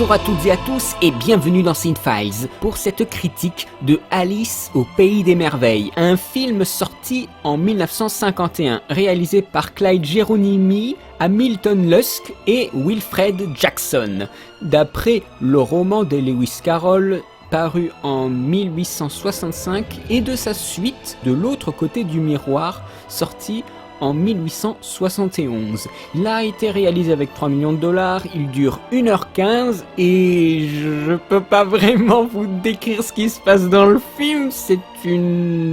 Bonjour à toutes et à tous et bienvenue dans Cinefiles pour cette critique de Alice au Pays des Merveilles, un film sorti en 1951, réalisé par Clyde Geronimi, Hamilton Luske et Wilfred Jackson, d'après le roman de Lewis Carroll paru en 1865 et de sa suite De l'autre côté du miroir, sorti en 1871. Il a été réalisé avec 3 millions de dollars, il dure 1h15 et je peux pas vraiment vous décrire ce qui se passe dans le film.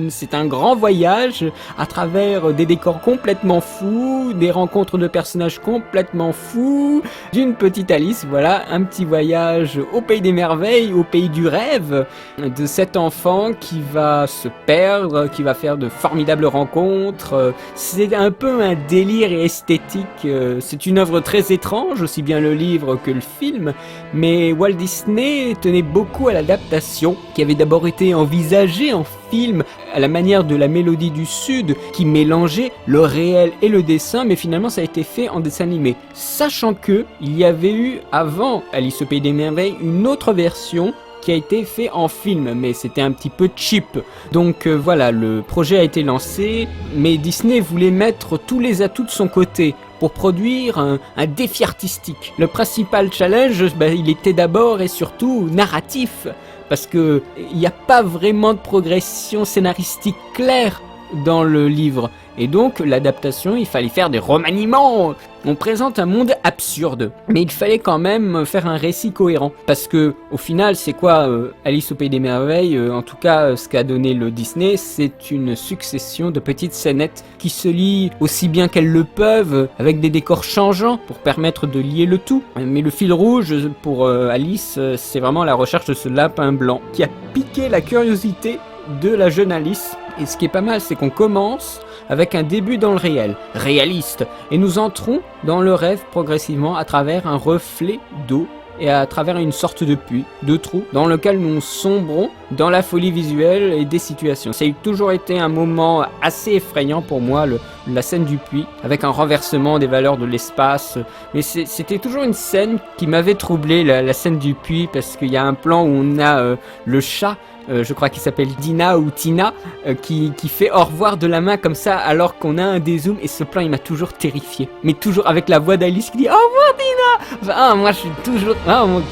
C'est un grand voyage à travers des décors complètement fous, des rencontres de personnages complètement fous, d'une petite Alice, voilà, un petit voyage au pays des merveilles, au pays du rêve, de cet enfant qui va se perdre, qui va faire de formidables rencontres. C'est un peu un délire esthétique, c'est une œuvre très étrange, aussi bien le livre que le film, mais Walt Disney tenait beaucoup à l'adaptation, qui avait d'abord été envisagée en film à la manière de La Mélodie du Sud, qui mélangeait le réel et le dessin, mais finalement ça a été fait en dessin animé. Sachant que il y avait eu avant Alice au Pays des Merveilles une autre version qui a été fait en film, mais c'était un petit peu cheap. Donc voilà, le projet a été lancé, mais Disney voulait mettre tous les atouts de son côté pour produire un défi artistique. Le principal challenge, il était d'abord et surtout narratif, parce que il n'y a pas vraiment de progression scénaristique claire dans le livre. Et donc, l'adaptation, il fallait faire des remaniements. On présente un monde absurde, mais il fallait quand même faire un récit cohérent. Parce que, au final, c'est quoi Alice au Pays des Merveilles, en tout cas, ce qu'a donné le Disney, c'est une succession de petites scénettes qui se lient aussi bien qu'elles le peuvent, avec des décors changeants pour permettre de lier le tout. Mais le fil rouge pour Alice, c'est vraiment la recherche de ce lapin blanc qui a piqué la curiosité de la jeune Alice. Et ce qui est pas mal, c'est qu'on commence avec un début dans le réel, réaliste, et nous entrons dans le rêve progressivement à travers un reflet d'eau et à travers une sorte de puits, de trou, dans lequel nous sombrons dans la folie visuelle et des situations. Ça a toujours été un moment assez effrayant pour moi, la scène du puits, avec un renversement des valeurs de l'espace, mais c'était toujours une scène qui m'avait troublé, la scène du puits, parce qu'il y a un plan où on a le chat, je crois qu'il s'appelle Dina ou Tina, qui fait au revoir de la main comme ça alors qu'on a un dézoom, et ce plan il m'a toujours terrifié, mais toujours avec la voix d'Alice qui dit au revoir Dina. Enfin, moi je suis toujours,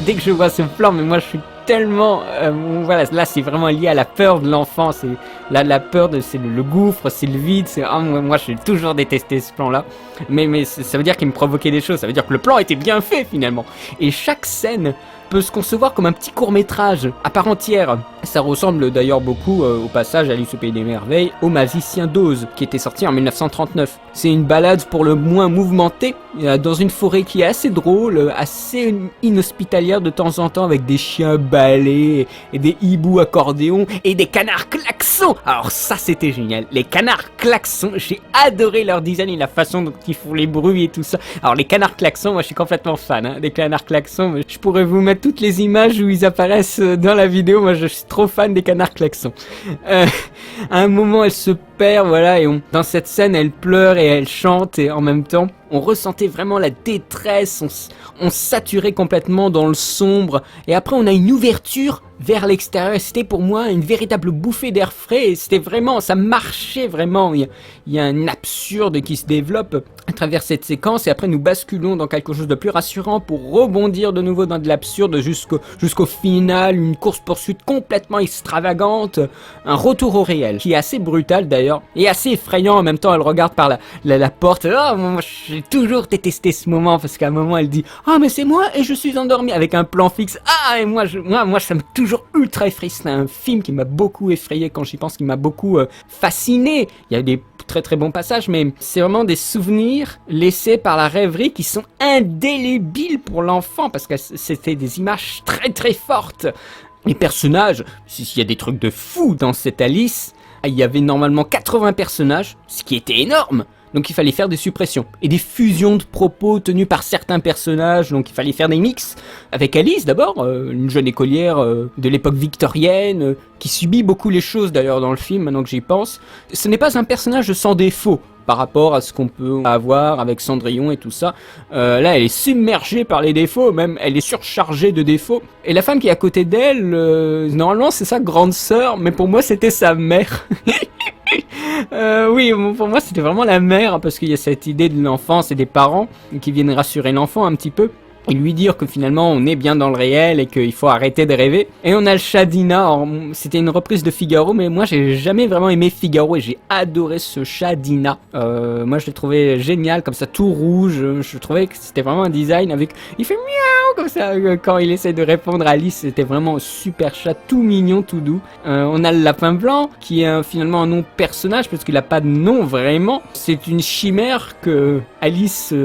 dès que je vois ce plan, mais moi je suis tellement, voilà, là c'est vraiment lié à la peur de l'enfant, c'est la peur c'est le gouffre, c'est le vide, c'est moi j'ai toujours détesté ce plan là, mais ça veut dire qu'il me provoquait des choses, ça veut dire que le plan était bien fait finalement, et chaque scène peut se concevoir comme un petit court-métrage à part entière. Ça ressemble d'ailleurs beaucoup au passage Alice au Pays des Merveilles au Magicien d'Oz, qui était sorti en 1939. C'est une balade pour le moins mouvementée, dans une forêt qui est assez drôle, assez inhospitalière de temps en temps, avec des chiens balais, et des hiboux accordéons, et des canards klaxons. Alors ça c'était génial, les canards klaxons, j'ai adoré leur design et la façon dont ils font les bruits et tout ça. Alors les canards klaxons, moi je suis complètement fan, des canards klaxons, je pourrais vous mettre toutes les images où ils apparaissent dans la vidéo, moi je suis trop fan des canards klaxons. À un moment elle se perd, voilà, et dans cette scène elle pleure et elle chante, et en même temps on ressentait vraiment la détresse, on saturait complètement dans le sombre, et après on a une ouverture vers l'extérieur. C'était pour moi une véritable bouffée d'air frais, et c'était vraiment, ça marchait vraiment. Il y a un absurde qui se développe à travers cette séquence, et après nous basculons dans quelque chose de plus rassurant pour rebondir de nouveau dans de l'absurde jusqu'au final, une course-poursuite complètement extravagante, un retour au réel qui est assez brutal d'ailleurs et assez effrayant en même temps. Elle regarde par la porte. Moi j'ai toujours détesté ce moment, parce qu'à un moment elle dit mais c'est moi et je suis endormie, avec un plan fixe. Et moi ça m'a toujours ultra effrayé. C'est un film qui m'a beaucoup effrayé quand j'y pense, qui m'a beaucoup fasciné. Il y a des très très bons passages, mais c'est vraiment des souvenirs laissés par la rêverie qui sont indélébiles pour l'enfant, parce que c'était des images très très fortes. Les personnages, s'il y a des trucs de fou dans cette Alice, il y avait normalement 80 personnages, ce qui était énorme. Donc il fallait faire des suppressions et des fusions de propos tenus par certains personnages, donc il fallait faire des mix avec Alice d'abord, une jeune écolière de l'époque victorienne, qui subit beaucoup les choses d'ailleurs dans le film, maintenant que j'y pense. Ce n'est pas un personnage sans défaut, par rapport à ce qu'on peut avoir avec Cendrillon et tout ça. Là, elle est submergée par les défauts, même elle est surchargée de défauts. Et la femme qui est à côté d'elle, normalement c'est sa grande sœur, mais pour moi c'était sa mère. Oui, pour moi c'était vraiment la mère, parce qu'il y a cette idée de l'enfance et des parents qui viennent rassurer l'enfant un petit peu. Et lui dire que finalement on est bien dans le réel et qu'il faut arrêter de rêver. Et on a le chat d'Ina. C'était une reprise de Figaro, mais moi j'ai jamais vraiment aimé Figaro et j'ai adoré ce chat d'Ina. Moi je l'ai trouvé génial, comme ça tout rouge. Je trouvais que c'était vraiment un design avec... Il fait miaou comme ça quand il essaie de répondre à Alice. C'était vraiment un super chat, tout mignon, tout doux. On a le lapin blanc qui est finalement un nom personnage parce qu'il a pas de nom vraiment. C'est une chimère que Alice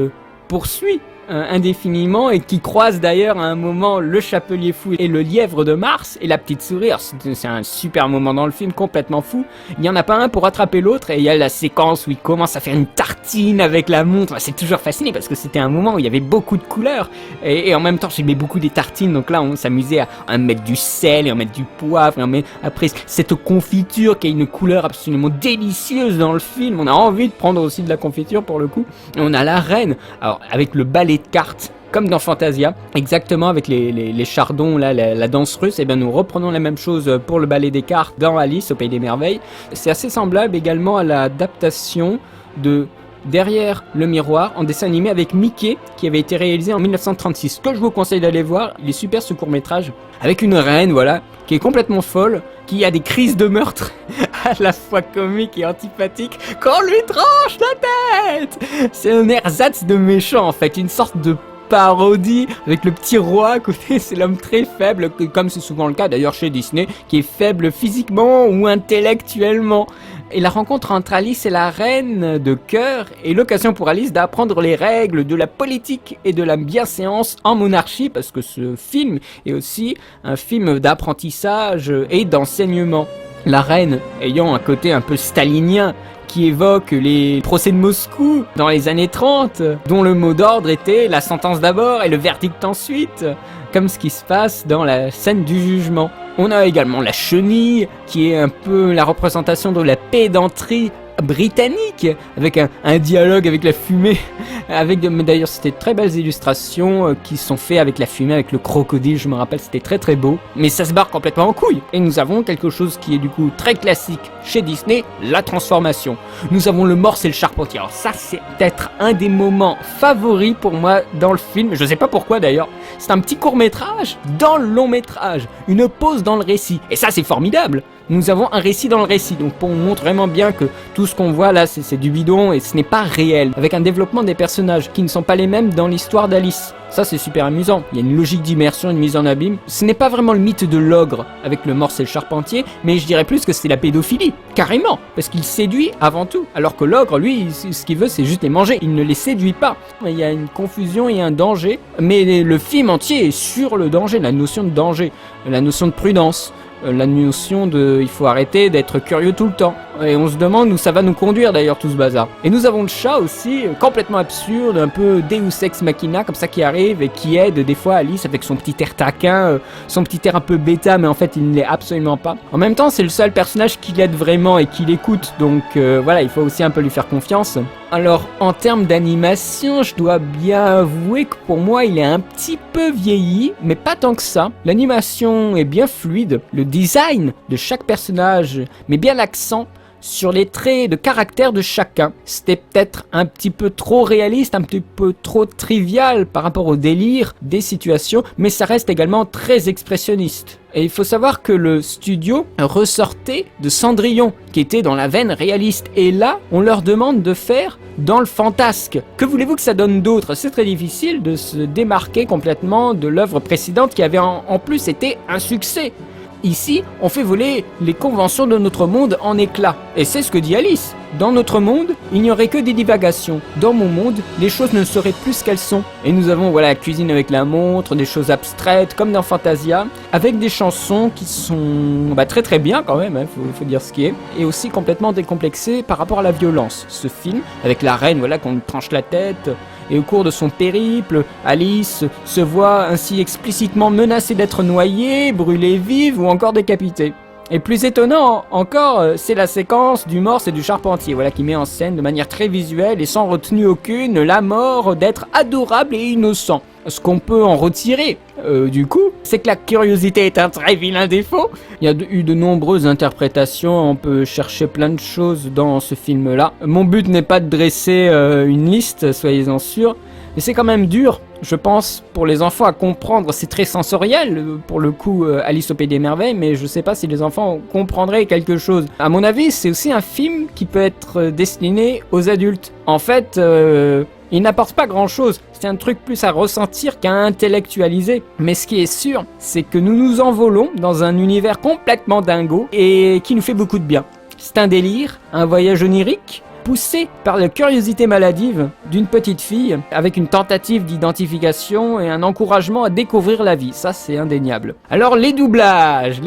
poursuit indéfiniment et qui croise d'ailleurs à un moment le chapelier fou et le lièvre de Mars et la petite souris. Alors, c'est un super moment dans le film, complètement fou. Il n'y en a pas un pour attraper l'autre et il y a la séquence où il commence à faire une tartine avec la montre. C'est toujours fasciné parce que c'était un moment où il y avait beaucoup de couleurs et en même temps j'aimais beaucoup des tartines, donc là on s'amusait à mettre du sel et à mettre du poivre et après cette confiture qui a une couleur absolument délicieuse dans le film. On a envie de prendre aussi de la confiture pour le coup. Et on a la reine, alors avec le ballet de cartes comme dans Fantasia, exactement avec les chardons, là, la danse russe. Et bien nous reprenons la même chose pour le ballet des cartes dans Alice au Pays des Merveilles. C'est assez semblable également à l'adaptation de Derrière le miroir en dessin animé avec Mickey qui avait été réalisé en 1936, que je vous conseille d'aller voir. Il est super ce court-métrage avec une reine, voilà, qui est complètement folle, qui a des crises de meurtre à la fois comique et antipathique quand on lui tranche la tête. C'est un ersatz de méchant en fait, une sorte de parodie avec le petit roi à côté. C'est l'homme très faible, comme c'est souvent le cas d'ailleurs chez Disney, qui est faible physiquement ou intellectuellement. Et la rencontre entre Alice et la reine de cœur est l'occasion pour Alice d'apprendre les règles de la politique et de la bienséance en monarchie, parce que ce film est aussi un film d'apprentissage et d'enseignement. La reine ayant un côté un peu stalinien qui évoque les procès de Moscou dans les années 30, dont le mot d'ordre était la sentence d'abord et le verdict ensuite, comme ce qui se passe dans la scène du jugement. On a également la chenille, qui est un peu la représentation de la pédanterie britannique, avec un dialogue avec la fumée, d'ailleurs c'était de très belles illustrations qui sont faites avec la fumée, avec le crocodile, je me rappelle, c'était très très beau, mais ça se barre complètement en couille. Et nous avons quelque chose qui est du coup très classique chez Disney, la transformation. Nous avons le morse et le charpentier. Alors ça c'est peut-être un des moments favoris pour moi dans le film, je sais pas pourquoi d'ailleurs. C'est un petit court-métrage dans le long-métrage, une pause dans le récit, et ça c'est formidable. Nous avons un récit dans le récit, donc on montre vraiment bien que tout ce qu'on voit là c'est du bidon et ce n'est pas réel, avec un développement des personnages qui ne sont pas les mêmes dans l'histoire d'Alice. Ça c'est super amusant, il y a une logique d'immersion, une mise en abîme. Ce n'est pas vraiment le mythe de l'ogre avec le morse et le charpentier, mais je dirais plus que c'est la pédophilie, carrément, parce qu'il séduit avant tout, alors que l'ogre lui ce qu'il veut c'est juste les manger, il ne les séduit pas. Il y a une confusion et un danger, mais le film entier est sur le danger, la notion de danger, la notion de prudence, la notion de il faut arrêter d'être curieux tout le temps. Et on se demande où ça va nous conduire d'ailleurs tout ce bazar. Et nous avons le chat aussi, complètement absurde, un peu Deus Ex Machina comme ça qui arrive et qui aide des fois Alice avec son petit air taquin, son petit air un peu bêta, mais en fait il ne l'est absolument pas. En même temps c'est le seul personnage qui l'aide vraiment et qui l'écoute, donc voilà, il faut aussi un peu lui faire confiance. Alors en termes d'animation, je dois bien avouer que pour moi il est un petit peu vieilli, mais pas tant que ça. L'animation est bien fluide, le design de chaque personnage met bien l'accent sur les traits de caractère de chacun. C'était peut-être un petit peu trop réaliste, un petit peu trop trivial par rapport au délire des situations, mais ça reste également très expressionniste. Et il faut savoir que le studio ressortait de Cendrillon, qui était dans la veine réaliste. Et là, on leur demande de faire dans le fantasque. Que voulez-vous que ça donne d'autre? C'est très difficile de se démarquer complètement de l'œuvre précédente qui avait en plus été un succès. Ici, on fait voler les conventions de notre monde en éclats. Et c'est ce que dit Alice. Dans notre monde, il n'y aurait que des divagations. Dans mon monde, les choses ne seraient plus ce qu'elles sont. Et nous avons la cuisine avec la montre, des choses abstraites, comme dans Fantasia, avec des chansons qui sont très très bien quand même, faut dire ce qui est, et aussi complètement décomplexées par rapport à la violence. Ce film, avec la reine qu'on lui tranche la tête, et au cours de son périple, Alice se voit ainsi explicitement menacée d'être noyée, brûlée vive ou encore décapitée. Et plus étonnant encore, c'est la séquence du Morse et du Charpentier, voilà, qui met en scène de manière très visuelle et sans retenue aucune la mort d'êtres adorables et innocents. Ce qu'on peut en retirer, du coup, c'est que la curiosité est un très vilain défaut. Il y a eu de nombreuses interprétations, on peut chercher plein de choses dans ce film-là. Mon but n'est pas de dresser une liste, soyez-en sûrs, mais c'est quand même dur, je pense, pour les enfants à comprendre. C'est très sensoriel, pour le coup, Alice au Pays des Merveilles, mais je sais pas si les enfants comprendraient quelque chose. À mon avis, c'est aussi un film qui peut être destiné aux adultes. En fait, il n'apporte pas grand-chose. C'est un truc plus à ressentir qu'à intellectualiser. Mais ce qui est sûr, c'est que nous nous envolons dans un univers complètement dingo et qui nous fait beaucoup de bien. C'est un délire, un voyage onirique, poussé par la curiosité maladive d'une petite fille, avec une tentative d'identification et un encouragement à découvrir la vie. Ça, c'est indéniable. Alors, les doublages.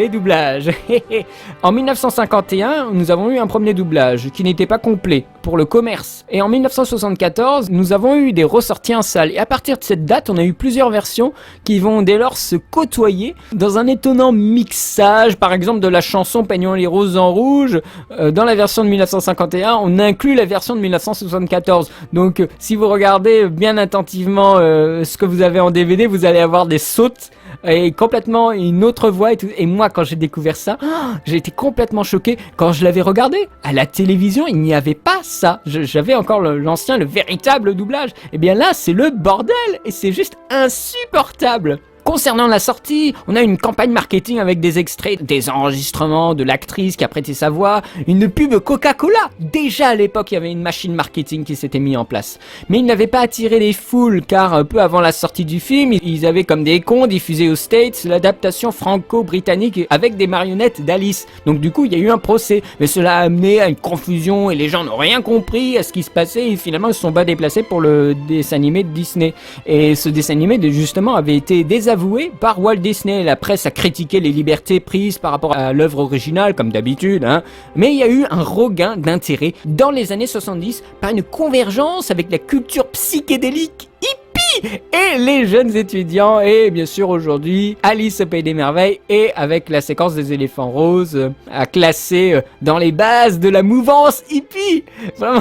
En 1951, nous avons eu un premier doublage qui n'était pas complet pour le commerce. Et en 1974, nous avons eu des ressorties en salle. Et à partir de cette date, on a eu plusieurs versions qui vont dès lors se côtoyer dans un étonnant mixage. Par exemple, de la chanson Peignons les roses en rouge. Dans la version de 1951, on inclut la version de 1974. Donc, si vous regardez bien attentivement ce que vous avez en DVD, vous allez avoir des sautes et complètement une autre voix et tout. Et moi, quand j'ai découvert ça, j'ai été complètement choqué. Quand je l'avais regardé à la télévision, il n'y avait pas ça. J'avais encore l'ancien, le véritable doublage. Et bien là, c'est le bordel et c'est juste insupportable. Concernant la sortie, on a une campagne marketing avec des extraits, des enregistrements de l'actrice qui a prêté sa voix, une pub Coca-Cola. Déjà à l'époque, il y avait une machine marketing qui s'était mise en place. Mais ils n'avaient pas attiré les foules car peu avant la sortie du film, ils avaient comme des cons diffusé aux States l'adaptation franco-britannique avec des marionnettes d'Alice. Donc du coup, il y a eu un procès. Mais cela a amené à une confusion et les gens n'ont rien compris à ce qui se passait et finalement ils se sont pas déplacés pour le dessin animé de Disney. Et ce dessin animé justement avait été désavoué par Walt Disney. La presse a critiqué les libertés prises par rapport à l'œuvre originale, comme d'habitude, hein. Mais il y a eu un regain d'intérêt dans les années 70 par une convergence avec la culture psychédélique hippie et les jeunes étudiants. Et bien sûr aujourd'hui, Alice au Pays des Merveilles et avec la séquence des éléphants roses à classer dans les bases de la mouvance hippie. Vraiment,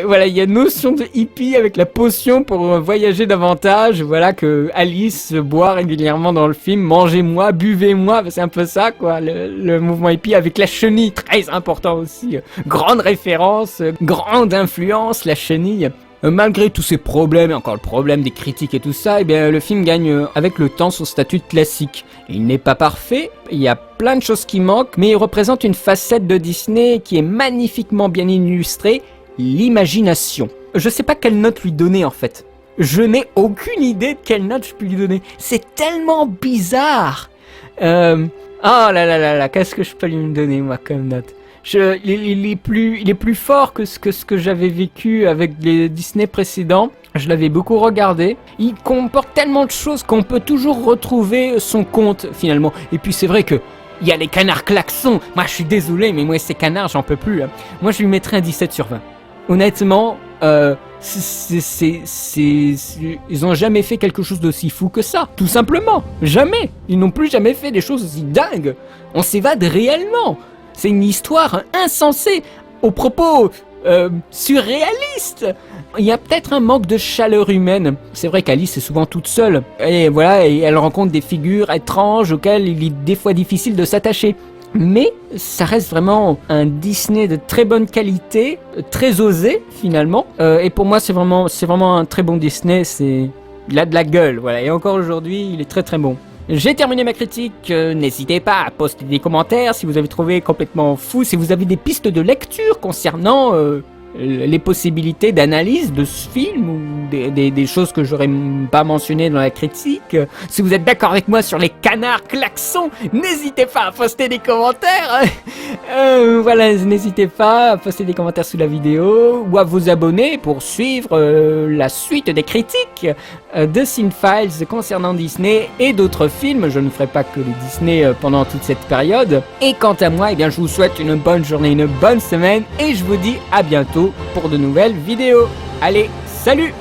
voilà, il y a une notion de hippie avec la potion pour voyager davantage. Voilà que Alice boit régulièrement dans le film. Mangez-moi, buvez-moi, c'est un peu ça quoi. Le mouvement hippie avec la chenille, très important aussi. Grande référence, grande influence, la chenille. Malgré tous ces problèmes, et encore le problème des critiques et tout ça, eh bien, le film gagne avec le temps son statut de classique. Il n'est pas parfait, il y a plein de choses qui manquent, mais il représente une facette de Disney qui est magnifiquement bien illustrée, l'imagination. Je sais pas quelle note lui donner en fait. Je n'ai aucune idée de quelle note je peux lui donner. C'est tellement bizarre. Oh là là là là, qu'est-ce que je peux lui donner moi comme note ? Il est plus fort que ce que j'avais vécu avec les Disney précédents. Je l'avais beaucoup regardé. Il comporte tellement de choses qu'on peut toujours retrouver son compte finalement. Et puis c'est vrai que il y a les canards klaxons. Moi je suis désolé, mais moi ces canards j'en peux plus. Hein. Moi je lui mettrais un 17 sur 20. Honnêtement, ils ont jamais fait quelque chose d'aussi fou que ça. Tout simplement. Jamais. Ils n'ont plus jamais fait des choses aussi dingues. On s'évade réellement. C'est une histoire insensée, aux propos surréalistes. Il y a peut-être un manque de chaleur humaine. C'est vrai qu'Alice est souvent toute seule. Et voilà, et elle rencontre des figures étranges auxquelles il est des fois difficile de s'attacher. Mais ça reste vraiment un Disney de très bonne qualité, très osé finalement. Et pour moi, c'est vraiment un très bon Disney. Il a de la gueule, voilà. Et encore aujourd'hui, il est très très bon. J'ai terminé ma critique, n'hésitez pas à poster des commentaires si vous avez trouvé complètement fou, si vous avez des pistes de lecture concernant les possibilités d'analyse de ce film ou des choses que j'aurais pas mentionnées dans la critique. Si vous êtes d'accord avec moi sur les canards klaxons, n'hésitez pas à poster des commentaires. Voilà, n'hésitez pas à poster des commentaires sous la vidéo ou à vous abonner pour suivre la suite des critiques de Cinefiles concernant Disney et d'autres films. Je ne ferai pas que les Disney pendant toute cette période. Et quant à moi, eh bien, je vous souhaite une bonne journée, une bonne semaine et je vous dis à bientôt pour de nouvelles vidéos. Allez, salut!